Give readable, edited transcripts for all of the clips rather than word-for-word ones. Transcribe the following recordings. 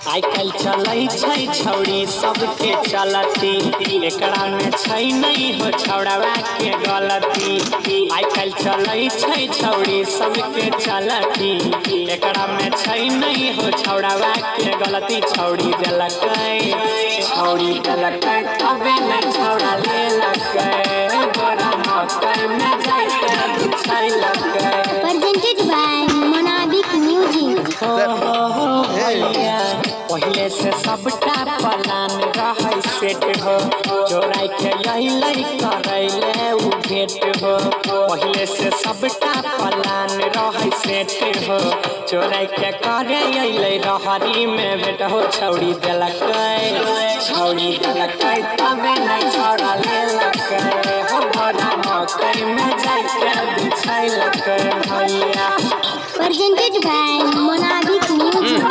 आई कल चलै छै छौड़ी सबके चलती एकरा में छै नहीं हो छौड़ावा के गलती। आई कल चलै छै छौड़ी सबके चलती एकरा में छै नहीं हो छौड़ावा के गलती। छौड़ी देलकै तबे न छौड़ा लेलकै गोरा मकई में जाके बिछैलकै। Presented by Monabic Music। पहले से सबटा प्लान रहे सेट हो चोराई के अइलै करैले उ भेट हो। पहले से सबटा प्लान रहे सेट हो चोराई के करे अइलै रहरी में भेट हो। छौड़ी देलकै तबे नहीं छौड़ा लेलकै हो गोरा मकई में जाके बिछैलकै भैया। Presented by Monabic Music।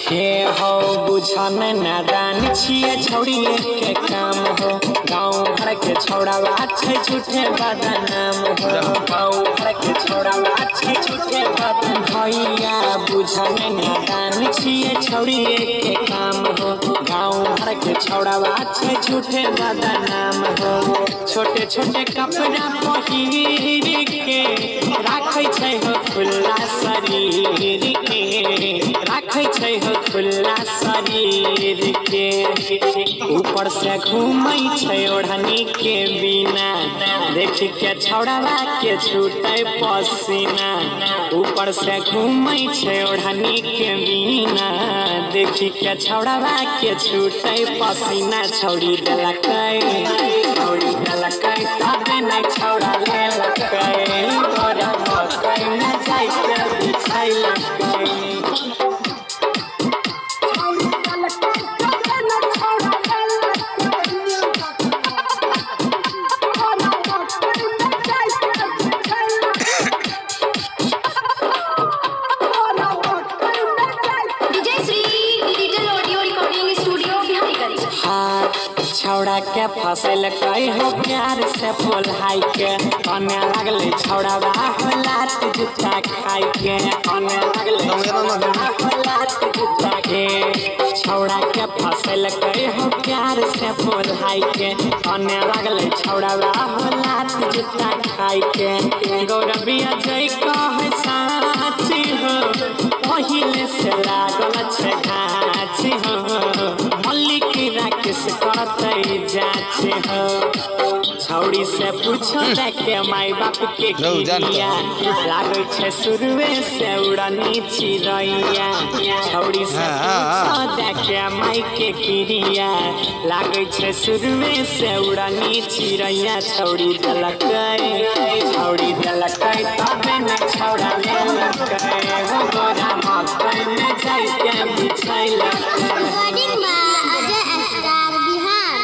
हे हो बुझन नादान छिए छौड़ी के काम हो। गाँव घर के छौड़ावा छै झूठे बदनाम हो। गाँव घर के छौड़ावा छै झूठे बदनाम। भैया बुझन नादान छिए छौड़ी के काम हो। गाँव घर के छौड़ावा छै झूठे बदनाम हो। छोटे छोटे कपड़ा पहिर के राखै छै हो खुला शरीर के राखै छै हो खुला शरीर के। ऊपर से घूमै छै ओढ़नी के बिना देख के छौड़ावा के छूटे पसीना। ऊपर से घूमै छै ओढ़नी के बिना देख के छौड़ावा के छूटे पसीना। छौड़ी देलकै तबे नहीं छौड़ा लेलकै गोरा मकई में जाके बिछैलकै। छौड़ा के फसल कई हो प्यार से पोल्हाई के कने लगले छौड़ावा हो लात जूता खाई के कने लगले लात जूता के। छौड़ा के फसल कई हो प्यार से पोल्हाई के कने लगले छौड़ावा हो लात जूता खाई के। गौरविया जय कहे साची हो पहिले से लागल छै घाची हो। मल्लिक राकेश करतै जाँच हो। छौड़ी से पूछो देखे माई बाप के किरिया लागै छै शुरुए से उड़नी चिड़ैया। छौड़ी से पूछो देखे माई के किरिया लागै छै शुरुए से उड़नी चिड़ैया। छौड़ी देलकै तबे नहीं छौड़ा लेलकै हो गोरा मकई में जाके बिछैलकै। Recording by Ajay Astar, Bihar।